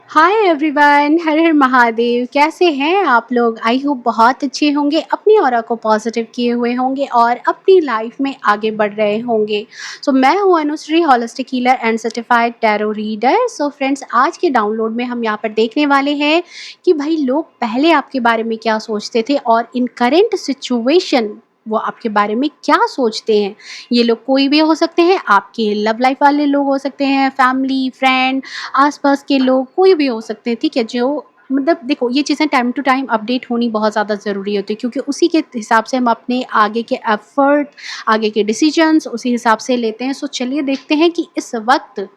Hi everyone, हर हर महादेव। कैसे हैं आप लोग? आई होप बहुत अच्छे होंगे, अपनी ऑरा को पॉजिटिव किए हुए होंगे और अपनी लाइफ में आगे बढ़ रहे होंगे। सो मैं हूं Anushri, holistic healer and certified tarot reader. So friends, आज के डाउनलोड में हम यहाँ पर देखने वाले हैं कि भाई लोग पहले आपके बारे में क्या सोचते थे और इन करेंट सिचुएशन वो आपके बारे में क्या सोचते हैं। ये लोग कोई भी हो सकते हैं, आपके लव लाइफ वाले लोग हो सकते हैं, फैमिली, फ्रेंड, आसपास के लोग, कोई भी हो सकते हैं, ठीक है। जो मतलब देखो, ये चीज़ें टाइम टू टाइम अपडेट होनी बहुत ज़्यादा ज़रूरी होती है, क्योंकि उसी के हिसाब से हम अपने आगे के एफर्ट, आगे के डिसीजंस उसी हिसाब से लेते हैं। सो चलिए देखते हैं कि इस वक्त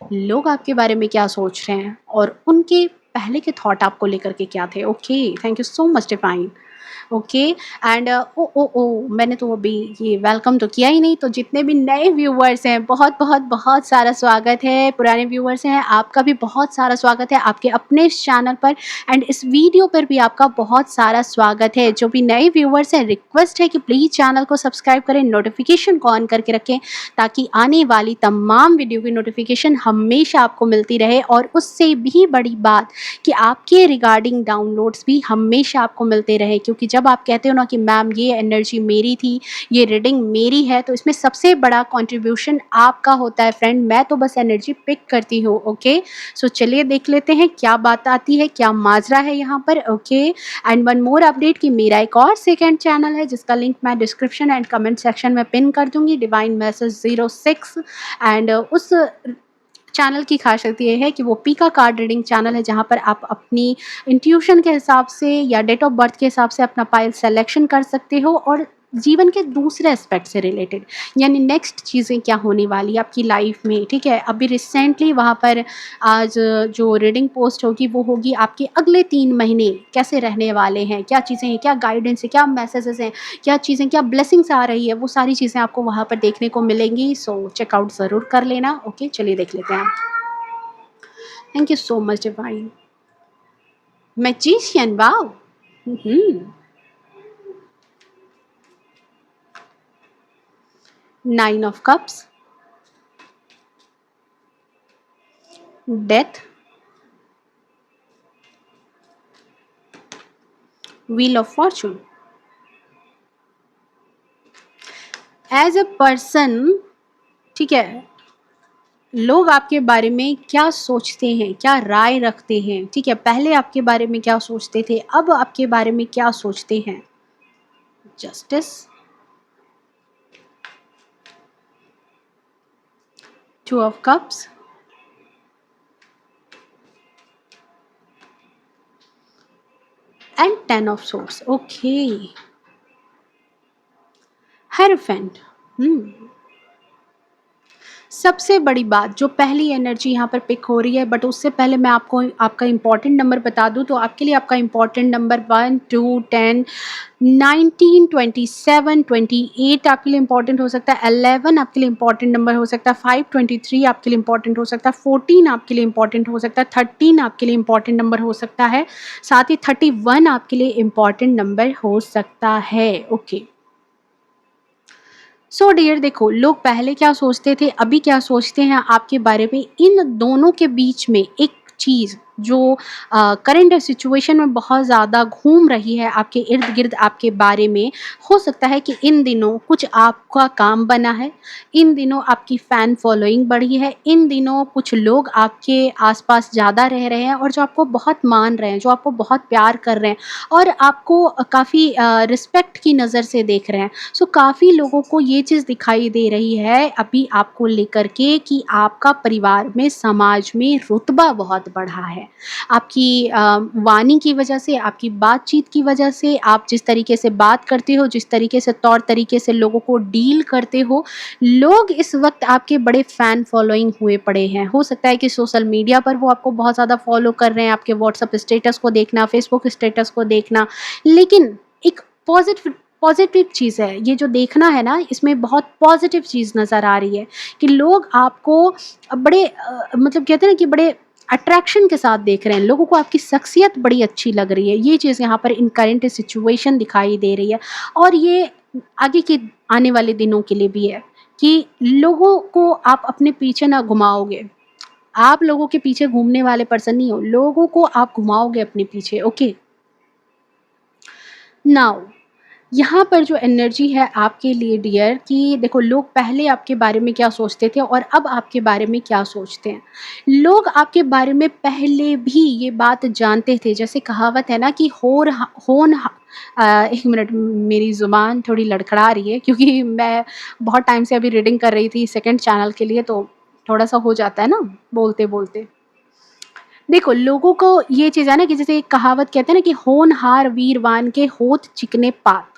लोग आपके बारे में क्या सोच रहे हैं और उनके पहले के थॉट आपको लेकर के क्या थे। Okay, thank you so much define. Okay and ओ ओ ओ मैंने तो अभी ये वेलकम तो किया ही नहीं। तो जितने भी नए व्यूवर्स हैं, बहुत बहुत बहुत सारा स्वागत है। पुराने व्यूवर्स हैं, आपका भी बहुत सारा स्वागत है आपके अपने इस चैनल पर, एंड इस वीडियो पर भी आपका बहुत सारा स्वागत है। जो भी नए व्यूवर्स हैं, रिक्वेस्ट है कि प्लीज़ चैनल को सब्सक्राइब करें, नोटिफिकेशन को ऑन करके रखें, ताकि आने वाली तमाम वीडियो की नोटिफिकेशन हमेशा आपको मिलती रहे। और उससे भी बड़ी बात कि आपके रिगार्डिंग डाउनलोड्स भी हमेशा आपको मिलते रहे, क्योंकि जब आप कहते हो ना कि मैम ये एनर्जी मेरी थी, ये रीडिंग मेरी है, तो इसमें सबसे बड़ा कंट्रीब्यूशन आपका होता है फ्रेंड। मैं तो बस एनर्जी पिक करती हूँ। ओके, सो चलिए देख लेते हैं क्या बात आती है, क्या माजरा है यहाँ पर। Okay, and one more update कि मेरा एक और सेकेंड चैनल है जिसका लिंक मैं डिस्क्रिप्शन एंड कमेंट सेक्शन में पिन कर दूंगी, डिवाइन मैसेज 06। एंड उस चैनल की खासियत ये है कि वो पीका कार्ड रीडिंग चैनल है, जहाँ पर आप अपनी इंट्यूशन के हिसाब से या डेट ऑफ बर्थ के हिसाब से अपना पाइल सेलेक्शन कर सकते हो, और जीवन के दूसरे एस्पेक्ट से रिलेटेड, यानी नेक्स्ट चीज़ें क्या होने वाली है आपकी लाइफ में, ठीक है। अभी रिसेंटली वहाँ पर आज जो रीडिंग पोस्ट होगी वो होगी आपके अगले 3 महीने कैसे रहने वाले हैं, क्या चीज़ें हैं, क्या गाइडेंस है, क्या मैसेजेस हैं, क्या चीज़ें, क्या ब्लेसिंग्स आ रही है, वो सारी चीज़ें आपको वहाँ पर देखने को मिलेंगी। सो चेकआउट ज़रूर कर लेना। ओके, चलिए देख लेते हैं। Thank you so much divine. Magician, wow. Hmm 9 of Cups, death, wheel of fortune. As a person, ठीक है, लोग आपके बारे में क्या सोचते हैं, क्या राय रखते हैं, ठीक है। पहले आपके बारे में क्या सोचते थे, अब आपके बारे में क्या सोचते हैं। Justice, 2 of Cups, and 10 of Swords। Okay, hierophant. सबसे बड़ी बात, जो पहली एनर्जी यहाँ पर पिक हो रही है, बट उससे पहले मैं आपको आपका इम्पॉर्टेंट नंबर बता दूँ, तो आपके लिए आपका इम्पॉर्टेंट नंबर 1, 2, 10, 19, 27, 28 आपके लिए इंपॉर्टेंट हो सकता है, 11 आपके लिए इंपॉर्टेंट नंबर हो सकता है, 5, 23 आपके लिए इंपॉर्टेंट हो सकता है, 14 आपके लिए इंपॉर्टेंट हो सकता है, 13 आपके लिए इंपॉर्टेंट नंबर हो सकता है, साथ ही 31 आपके लिए इंपॉर्टेंट नंबर हो सकता है। ओके, सो डियर, देखो लोग पहले क्या सोचते थे, अभी क्या सोचते हैं आपके बारे में, इन दोनों के बीच में एक चीज़ जो करंट सिचुएशन में बहुत ज़्यादा घूम रही है आपके इर्द गिर्द, आपके बारे में, हो सकता है कि इन दिनों कुछ आपका काम बना है, इन दिनों आपकी फ़ैन फॉलोइंग बढ़ी है, इन दिनों कुछ लोग आपके आसपास ज़्यादा रह रहे हैं और जो आपको बहुत मान रहे हैं, जो आपको बहुत प्यार कर रहे हैं और आपको काफ़ी रिस्पेक्ट की नज़र से देख रहे हैं। सो काफ़ी लोगों को ये चीज़ दिखाई दे रही है अभी आपको लेकर के कि आपका परिवार में, समाज में रुतबा बहुत बढ़ा है। आपकी वाणी की वजह से, आपकी बातचीत की वजह से, आप जिस तरीके से बात करते हो, जिस तरीके से तौर तरीके से लोगों को डील करते हो, लोग इस वक्त आपके बड़े फ़ैन फॉलोइंग हुए पड़े हैं। हो सकता है कि सोशल मीडिया पर वो आपको बहुत ज़्यादा फॉलो कर रहे हैं, आपके व्हाट्सएप स्टेटस को देखना, फेसबुक स्टेटस को देखना, लेकिन एक पॉजिटिव पॉजिटिव चीज़ है ये जो देखना है ना, इसमें बहुत पॉजिटिव चीज़ नज़र आ रही है कि लोग आपको बड़े मतलब कहते हैं ना कि बड़े अट्रैक्शन के साथ देख रहे हैं, लोगों को आपकी शख्सियत बड़ी अच्छी लग रही है। ये चीज़ यहाँ पर इन करंट सिचुएशन दिखाई दे रही है, और ये आगे के आने वाले दिनों के लिए भी है कि लोगों को आप अपने पीछे ना घुमाओगे, आप लोगों के पीछे घूमने वाले पर्सन नहीं हो, लोगों को आप घुमाओगे अपने पीछे। ओके, नाउ यहाँ पर जो एनर्जी है आपके लिए डियर, कि देखो लोग पहले आपके बारे में क्या सोचते थे और अब आपके बारे में क्या सोचते हैं। लोग आपके बारे में पहले भी ये बात जानते थे, जैसे कहावत है ना कि एक मिनट, मेरी ज़ुबान थोड़ी लड़खड़ा रही है क्योंकि मैं बहुत टाइम से अभी रीडिंग कर रही थी सेकंड चैनल के लिए, तो थोड़ा सा हो जाता है ना बोलते बोलते। देखो लोगों को ये चीज़ है ना कि जैसे एक कहावत कहते हैं ना कि होनहार वीरवान के होत चिकने पात।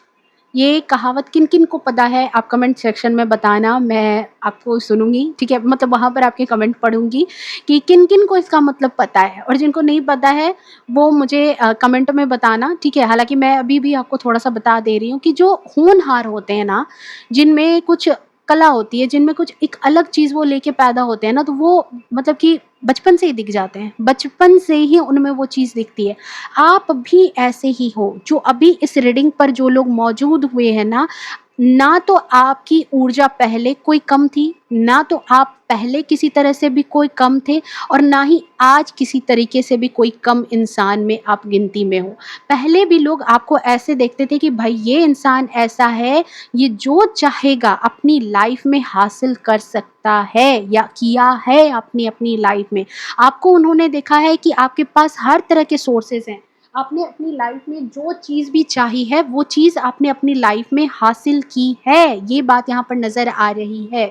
ये कहावत किन-किन को पता है आप कमेंट सेक्शन में बताना, मैं आपको सुनूँगी, ठीक है? मतलब वहाँ पर आपके कमेंट पढ़ूँगी कि किन-किन को इसका मतलब पता है, और जिनको नहीं पता है वो मुझे कमेंट में बताना, ठीक है? हालाँकि मैं अभी भी आपको थोड़ा-सा बता दे रही हूँ कि जो होनहार होते हैं ना, जिनमें कुछ कला होती है, जिनमें कुछ एक अलग चीज़ वो लेके पैदा होते हैं ना, तो वो मतलब कि बचपन से ही दिख जाते हैं, बचपन से ही उनमें वो चीज़ दिखती है। आप भी ऐसे ही हो, जो अभी इस रीडिंग पर जो लोग मौजूद हुए हैं ना तो आपकी ऊर्जा पहले कोई कम थी, ना तो आप पहले किसी तरह से भी कोई कम थे, और ना ही आज किसी तरीके से भी कोई कम इंसान में आप गिनती में हो। पहले भी लोग आपको ऐसे देखते थे कि भाई ये इंसान ऐसा है, ये जो चाहेगा अपनी लाइफ में हासिल कर सकता है या किया है अपनी अपनी लाइफ में। आपको उन्होंने देखा है कि आपके पास हर तरह के सोर्सेस हैं, आपने अपनी लाइफ में जो चीज़ भी चाही है वो चीज़ आपने अपनी लाइफ में हासिल की है, ये बात यहाँ पर नज़र आ रही है।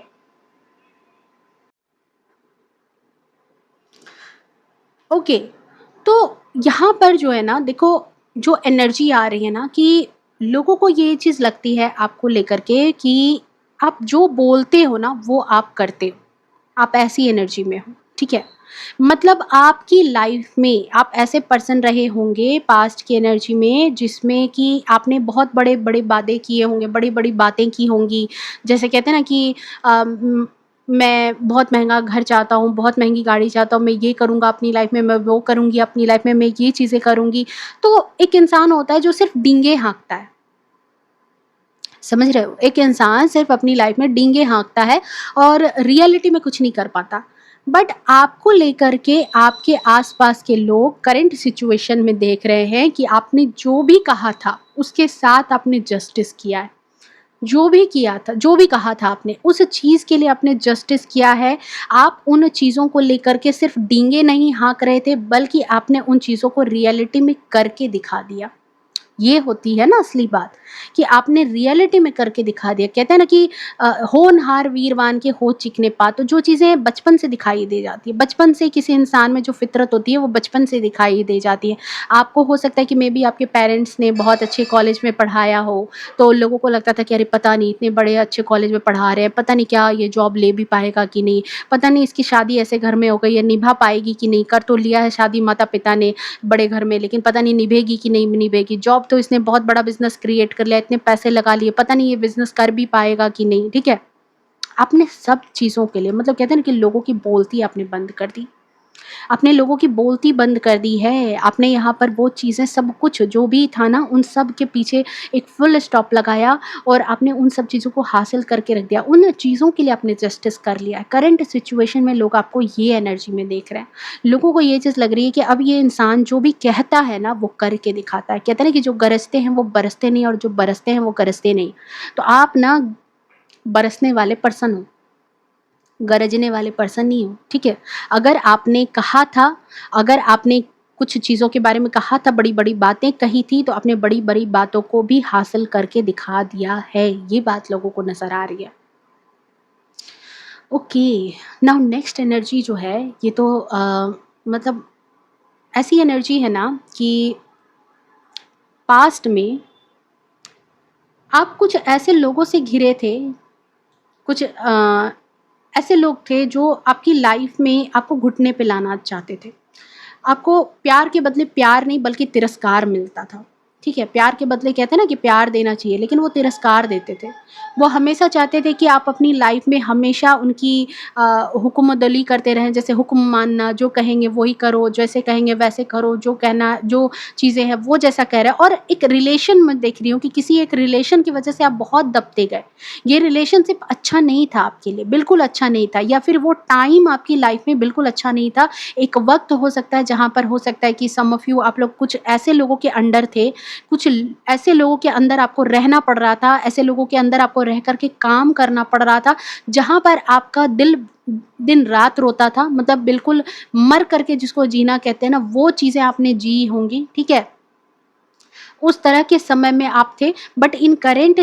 ओके, तो यहाँ पर जो है ना देखो, जो एनर्जी आ रही है ना कि लोगों को ये चीज़ लगती है आपको लेकर के कि आप जो बोलते हो ना वो आप करते हो, आप ऐसी एनर्जी में हो, ठीक है? मतलब आपकी लाइफ में आप ऐसे पर्सन रहे होंगे पास्ट की एनर्जी में जिसमें कि आपने बहुत बड़े-बड़े वादे किए होंगे, बड़ी-बड़ी बातें की होंगी। जैसे कहते हैं ना कि मैं बहुत महँगा घर चाहता हूँ, बहुत महँगी गाड़ी चाहता हूँ, मैं ये करूँगा अपनी लाइफ में, मैं वो करूँगी अपनी लाइफ में, मैं ये चीज़ें करूँगी। तो एक इंसान होता है जो सिर्फ़ डींगे हाँकता है। समझ रहे हो? एक इंसान सिर्फ़ अपनी लाइफ़ में डींगे हाँकता है और रियलिटी में कुछ नहीं कर पाता। बट आपको लेकर के आपके आस-पास के लोग करंट सिचुएशन में देख रहे हैं कि आपने जो भी कहा था, उसके साथ आपने जस्टिस किया है। जो भी किया था, जो भी कहा था आपने, उस चीज़ के लिए आपने जस्टिस किया है। आप उन चीज़ों को लेकर के सिर्फ़ डींगे नहीं हाँक रहे थे, बल्कि आपने उन चीज़ों को रियलिटी में करके दिखा दिया। ये होती है ना असली बात, कि आपने रियलिटी में करके दिखा दिया। कहते हैं ना कि होनहार वीरवान के हो चिकने पात, तो जो चीज़ें बचपन से दिखाई दे जाती है, बचपन से किसी इंसान में जो फ़ितरत होती है वो बचपन से दिखाई दे जाती है। आपको हो सकता है कि मेबी आपके पेरेंट्स ने बहुत अच्छे कॉलेज में पढ़ाया हो, तो लोगों को लगता था कि अरे पता नहीं इतने बड़े अच्छे कॉलेज में पढ़ा रहे हैं, पता नहीं क्या ये जॉब ले भी पाएगा कि नहीं, पता नहीं इसकी शादी ऐसे घर में हो गई है, निभा पाएगी कि नहीं, कर तो लिया है शादी माता-पिता ने बड़े घर में, लेकिन पता नहीं निभेगी कि नहीं निभेगी। जॉब तो इसने बहुत बड़ा बिज़नेस क्रिएट कर लिया, इतने पैसे लगा लिए, पता नहीं ये बिज़नेस कर भी पाएगा कि नहीं, ठीक है? आपने सब चीज़ों के लिए मतलब कहते हैं ना कि लोगों की बोलती आपने बंद कर दी। आपने लोगों की बोलती बंद कर दी है। आपने यहाँ पर वो चीज़ें सब कुछ जो भी था ना, उन सब के पीछे एक फुल स्टॉप लगाया और आपने उन सब चीज़ों को हासिल करके रख दिया। उन चीज़ों के लिए आपने जस्टिस कर लिया है। करंट सिचुएशन में लोग आपको ये एनर्जी में देख रहे हैं। लोगों को ये चीज़ लग रही है कि अब ये इंसान जो भी कहता है ना, वो करके दिखाता है। कहते हैं ना कि जो गरजते हैं वो बरसते नहीं और जो बरसते हैं वो गरजते नहीं। तो आप ना बरसने वाले पर्सन हो। गरजने वाले पर्सन नहीं हो, ठीक है? अगर आपने कहा था, अगर आपने कुछ चीज़ों के बारे में कहा था, बड़ी-बड़ी बातें कही थी, तो आपने बड़ी-बड़ी बातों को भी हासिल करके दिखा दिया है। ये बात लोगों को नज़र आ रही है। ओके, नाउ नेक्स्ट एनर्जी जो है, ये तो मतलब ऐसी एनर्जी है ना कि पास्ट में आप कुछ ऐसे लोगों से घिरे थे, कुछ ऐसे लोग थे जो आपकी लाइफ में आपको घुटने पे लाना चाहते थे। आपको प्यार के बदले प्यार नहीं बल्कि तिरस्कार मिलता था। ठीक है? प्यार के बदले कहते हैं ना कि प्यार देना चाहिए, लेकिन वो तिरस्कार देते थे। वो हमेशा चाहते थे कि आप अपनी लाइफ़ में हमेशा उनकी हुक्मदली करते रहें, जैसे हुक्म मानना, जो कहेंगे वही करो, जैसे कहेंगे वैसे करो, जो कहना जो चीज़ें हैं वो जैसा कह रहा है। और एक रिलेशन मैं देख रही हूँ कि किसी एक रिलेशन की वजह से आप बहुत दबते गए। ये रिलेशनशिप अच्छा नहीं था आपके लिए, बिल्कुल अच्छा नहीं था, या फिर वो टाइम आपकी लाइफ़ में बिल्कुल अच्छा नहीं था। एक वक़्त हो सकता है जहाँ पर हो सकता है कि सम ऑफ यू आप लोग कुछ ऐसे लोगों के अंडर थे, ऐसे लोगों के अंदर आपको रहना पड़ रहा था, ऐसे लोगों के अंदर आपको रह कर के काम करना पड़ रहा था, जहाँ पर आपका दिल दिन-रात रोता था, मतलब बिल्कुल मर कर के जिसको जीना कहते हैं ना, वो चीज़ें आपने जी होंगी, ठीक है? उस तरह के समय में आप थे, बट इन करेंट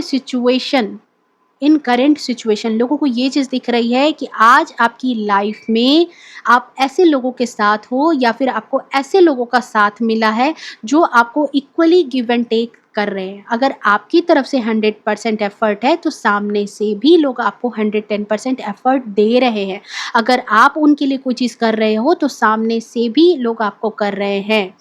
सिचुएशन लोगों को ये चीज़ दिख रही है कि आज आपकी लाइफ में आप ऐसे लोगों के साथ हो, या फिर आपको ऐसे लोगों का साथ मिला है जो आपको इक्वली गिव एंड टेक कर रहे हैं। अगर आपकी तरफ से 100% एफर्ट है तो सामने से भी लोग आपको 110% एफर्ट दे रहे हैं। अगर आप उनके लिए कोई चीज़ कर रहे हो तो सामने से भी लोग आपको कर रहे हैं।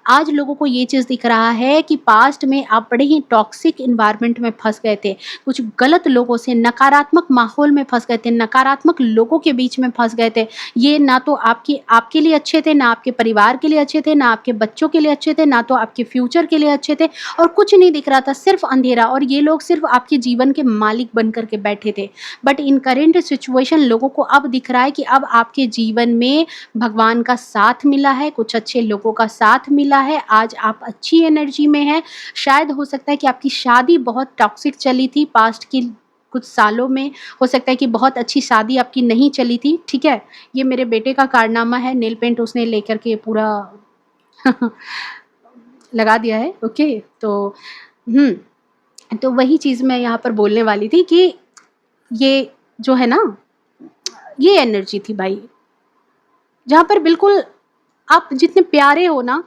आज लोगों को ये चीज़ दिख रहा है कि पास्ट में आप बड़े ही टॉक्सिक एनवायरनमेंट में फँस गए थे। कुछ गलत लोगों से, नकारात्मक माहौल में फँस गए थे, नकारात्मक लोगों के बीच में फँस गए थे। ये ना तो आपके लिए अच्छे थे, ना आपके परिवार के लिए अच्छे थे, ना आपके बच्चों के लिए अच्छे थे, ना तो आपके फ्यूचर के लिए अच्छे थे, और कुछ नहीं दिख रहा था, सिर्फ़ अंधेरा, और ये लोग सिर्फ़ आपके जीवन के मालिक बन कर के बैठे थे। बट इन करेंट सिचुएशन लोगों को अब दिख रहा है कि अब आपके जीवन में भगवान का साथ मिला है, कुछ अच्छे लोगों का साथ मिला है, आज आप अच्छी एनर्जी में हैं। शायद हो सकता है कि आपकी शादी बहुत टॉक्सिक चली थी पास्ट की कुछ सालों में, हो सकता है कि बहुत अच्छी शादी आपकी नहीं चली थी, ठीक है? ये मेरे बेटे का कारनामा है, नेल पेंट उसने लेकर के पूरा लगा दिया है, ओके? तो हुँ, तो वही चीज़ मैं यहाँ पर बोलने वाली थी कि ये जो है ना, ये एनर्जी थी भाई, जहाँ पर बिल्कुल आप जितने प्यारे हो ना,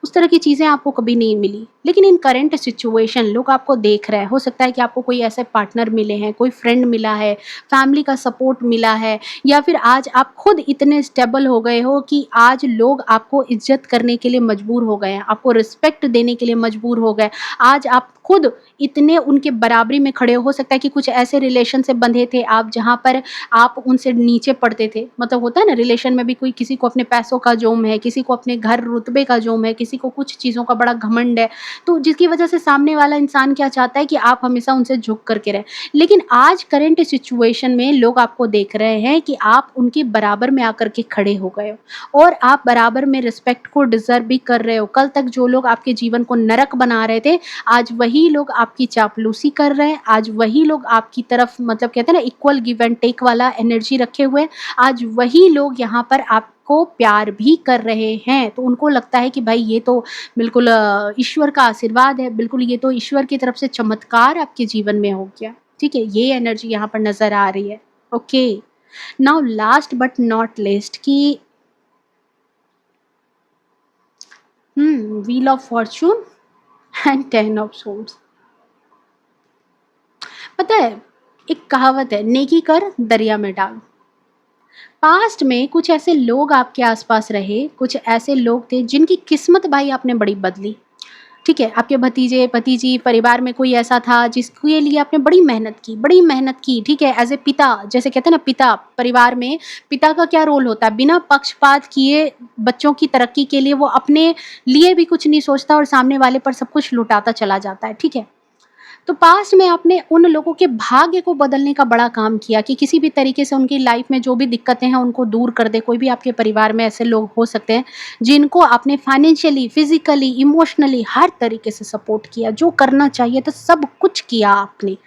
उस तरह की चीज़ें आपको कभी नहीं मिली। लेकिन इन करंट सिचुएशन लोग आपको देख रहे हैं, हो सकता है कि आपको कोई ऐसे पार्टनर मिले हैं, कोई फ्रेंड मिला है, फैमिली का सपोर्ट मिला है, या फिर आज आप खुद इतने स्टेबल हो गए हो कि आज लोग आपको इज़्ज़त करने के लिए मजबूर हो गए हैं, आपको रिस्पेक्ट देने के लिए मजबूर हो गए। आज आप खुद इतने उनके बराबरी में खड़े हो सकता है कि कुछ ऐसे रिलेशन से बंधे थे आप जहाँ पर आप उनसे नीचे पड़ते थे। मतलब होता है ना, रिलेशन में भी कोई किसी को अपने पैसों का जोम है, किसी को अपने घर रुतबे का जोम है, किसी को कुछ चीज़ों का बड़ा घमंड है, तो जिसकी वजह से सामने वाला इंसान क्या चाहता है कि आप हमेशा उनसे झुक करके रहें। लेकिन आज करंट सिचुएशन में लोग आपको देख रहे हैं कि आप उनके बराबर में आकर के खड़े हो गए हो, और आप बराबर में रिस्पेक्ट को डिज़र्व भी कर रहे हो। कल तक जो लोग आपके जीवन को नरक बना रहे थे, आज वही लोग आपकी चापलूसी कर रहे हैं, आज वही लोग आपकी तरफ, मतलब कहते हैं ना, इक्वल गिव एंड टेक वाला एनर्जी रखे हुए हैं, आज वही लोग यहाँ पर आपको प्यार भी कर रहे हैं। तो उनको लगता है कि भाई ये तो बिल्कुल ईश्वर का आशीर्वाद है, बिल्कुल ये तो ईश्वर की तरफ से चमत्कार आपके जीवन में हो गया, ठीक है? ये एनर्जी यहाँ पर नज़र आ रही है, okay? Now last but not least कि wheel of fortune and 10 of swords. पता है, एक कहावत है, नेकी कर दरिया में डाल। पास्ट में कुछ ऐसे लोग आपके आसपास रहे, कुछ ऐसे लोग थे जिनकी किस्मत भाई आपने बड़ी बदली, ठीक है? आपके भतीजे, भतीजी, परिवार में कोई ऐसा था जिसके लिए आपने बड़ी मेहनत की, ठीक है? एज़ ए पिता, जैसे कहते हैं ना, पिता परिवार में पिता का क्या रोल होता है, बिना पक्षपात किए बच्चों की तरक्की के लिए वो अपने लिए भी कुछ नहीं सोचता और सामने वाले पर सब कुछ लुटाता चला जाता है, ठीक है? तो पास्ट में आपने उन लोगों के भाग्य को बदलने का बड़ा काम किया कि किसी भी तरीके से उनकी लाइफ में जो भी दिक्कतें हैं उनको दूर कर दे। कोई भी आपके परिवार में ऐसे लोग हो सकते हैं जिनको आपने फाइनेंशियली, फिजिकली, इमोशनली हर तरीके से सपोर्ट किया, जो करना चाहिए था सब कुछ किया आपने।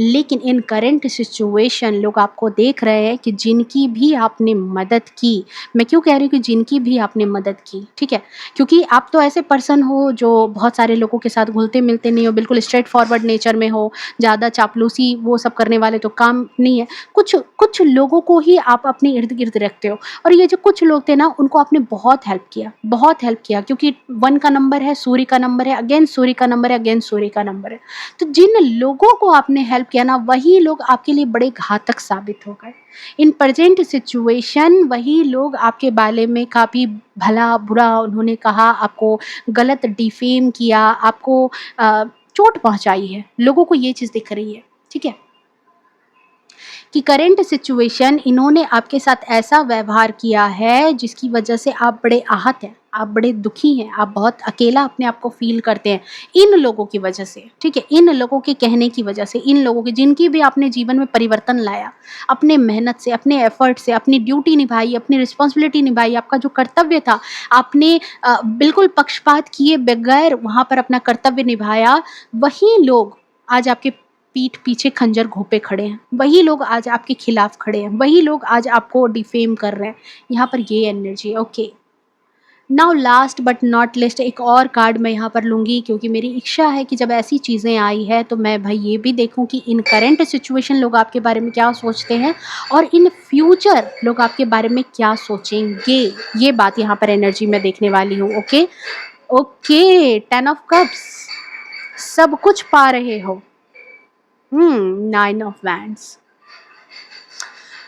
लेकिन इन करंट सिचुएशन लोग आपको देख रहे हैं कि जिनकी भी आपने मदद की, मैं क्यों कह रही हूँ कि जिनकी भी आपने मदद की, ठीक है? क्योंकि आप तो ऐसे पर्सन हो जो बहुत सारे लोगों के साथ घुलते मिलते नहीं हो, बिल्कुल स्ट्रेट फॉरवर्ड नेचर नेचर में हो, ज़्यादा चापलूसी वो सब करने वाले तो काम नहीं है। कुछ कुछ लोगों को ही आप अपने इर्द-गिर्द रखते हो, और ये जो कुछ लोग थे ना, उनको आपने बहुत हेल्प किया, क्योंकि 1 का नंबर है, सूर्य का नंबर है, अगेन सूर्य का नंबर है, अगेन सूर्य का नंबर है। तो जिन लोगों को आपने हेल्प किया ना, वही लोग आपके लिए बड़े घातक साबित हो गए। इन प्रेजेंट सिचुएशन वही लोग आपके बारे में काफ़ी भला-बुरा उन्होंने कहा, आपको गलत डिफेम किया, आपको चोट पहुँचाई है। लोगों को ये चीज़ दिख रही है, ठीक है? कि करंट सिचुएशन इन्होंने आपके साथ ऐसा व्यवहार किया है जिसकी वजह से आप बड़े आहत हैं, आप बड़े दुखी हैं, आप बहुत अकेला अपने आप को फ़ील करते हैं, इन लोगों की वजह से, ठीक है? इन लोगों के कहने की वजह से, इन लोगों की जिनकी भी आपने जीवन में परिवर्तन लाया, अपने मेहनत से, अपने एफर्ट से, अपनी ड्यूटी निभाई, अपनी रिस्पॉन्सिबिलिटी निभाई, आपका जो कर्तव्य था, आपने बिल्कुल पक्षपात किए बगैर वहाँ पर अपना कर्तव्य निभाया, वही लोग आज आपके पीठ पीछे खंजर घोंपे खड़े हैं, वही लोग आज आपके खिलाफ खड़े हैं, वही लोग आज आपको डिफेम कर रहे हैं। यहाँ पर ये एनर्जी है, okay. Now last but not list एक और कार्ड मैं यहाँ पर लूँगी, क्योंकि मेरी इच्छा है कि जब ऐसी चीज़ें आई है तो मैं भाई ये भी देखूँ कि इन करंट सिचुएशन लोग आपके बारे में क्या सोचते हैं, और इन फ्यूचर लोग आपके बारे में क्या सोचेंगे। ये बात यहाँ पर एनर्जी में देखने वाली हूँ, ओके। ओके, 10 ऑफ कप्स, सब कुछ पा रहे हो। 9 ऑफ वैंड्स,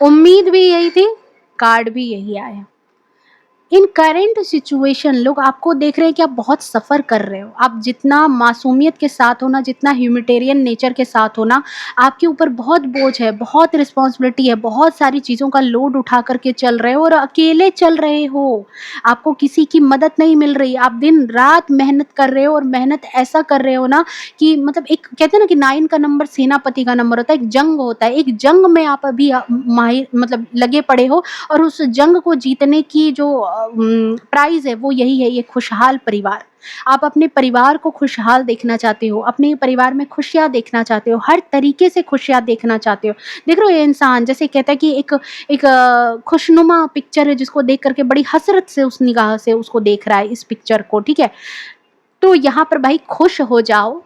उम्मीद भी यही थी, कार्ड भी यही आया। इन करंट सिचुएशन लोग आपको देख रहे हैं कि आप बहुत सफ़र कर रहे हो। आप जितना मासूमियत के साथ हो ना, जितना ह्यूमैनिटेरियन नेचर के साथ हो ना, आपके ऊपर बहुत बोझ है, बहुत रिस्पॉन्सिबिलिटी है, बहुत सारी चीज़ों का लोड उठा कर के चल रहे हो और अकेले चल रहे हो। आपको किसी की मदद नहीं मिल रही। आप दिन-रात मेहनत कर रहे हो, और मेहनत ऐसा कर रहे हो ना कि मतलब एक कहते हैं ना कि 9 का नंबर सेनापति का नंबर होता है, एक जंग होता है। एक जंग में आप अभी माहिर मतलब लगे पड़े हो, और उस जंग को जीतने की जो प्राइज़ है वो यही है, ये खुशहाल परिवार। आप अपने परिवार को खुशहाल देखना चाहते हो, अपने परिवार में खुशियाँ देखना चाहते हो, हर तरीके से खुशियाँ देखना चाहते हो। देख रहे हो ये इंसान जैसे कहता है कि एक खुशनुमा पिक्चर है जिसको देख कर के बड़ी हसरत से उस निगाह से उसको देख रहा है इस पिक्चर को, ठीक है? तो यहाँ पर भाई खुश हो जाओ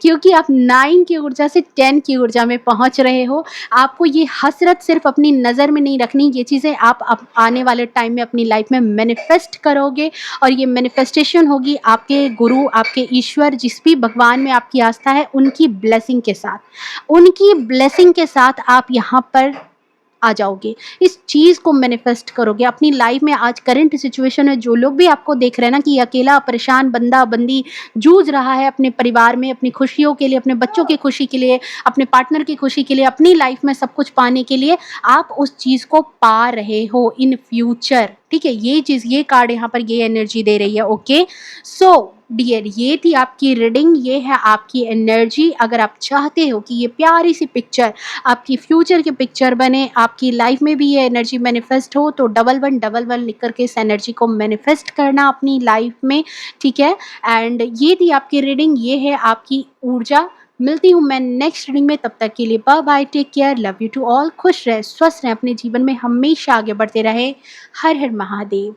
क्योंकि आप 9 की ऊर्जा से 10 की ऊर्जा में पहुँच रहे हो। आपको ये हसरत सिर्फ़ अपनी नज़र में नहीं रखनी, ये चीज़ें आप आने वाले टाइम में अपनी लाइफ़ में मैनिफेस्ट करोगे, और ये मैनिफेस्टेशन होगी आपके गुरु, आपके ईश्वर, जिस भी भगवान में आपकी आस्था है, उनकी ब्लेसिंग के साथ। उनकी ब्लेसिंग के साथ आप यहाँ पर आ जाओगे, इस चीज़ को मैनिफेस्ट करोगे अपनी लाइफ में। आज करंट सिचुएशन में जो लोग भी आपको देख रहे हैं ना कि अकेला परेशान बंदा-बंदी जूझ रहा है अपने परिवार में, अपनी खुशियों के लिए, अपने बच्चों की खुशी के लिए, अपने पार्टनर की खुशी के लिए, अपनी लाइफ में सब कुछ पाने के लिए, आप उस चीज़ को पा रहे हो इन फ्यूचर, ठीक है? ये चीज़, ये कार्ड यहाँ पर ये एनर्जी दे रही है, ओके। सो डियर, ये थी आपकी रीडिंग, ये है आपकी एनर्जी। अगर आप चाहते हो कि ये प्यारी सी पिक्चर आपकी फ्यूचर की पिक्चर बने, आपकी लाइफ में भी ये एनर्जी मैनिफेस्ट हो, तो 1111 लिख करके इस एनर्जी को मैनिफेस्ट करना अपनी लाइफ में, ठीक है? एंड ये थी आपकी रीडिंग, ये है आपकी ऊर्जा। मिलती हूँ मैं नेक्स्ट रीडिंग में, तब तक के लिए bye bye, take care, love you to all. खुश रहें, स्वस्थ रहें, अपने जीवन में हमेशा आगे बढ़ते रहें। हर हर महादेव।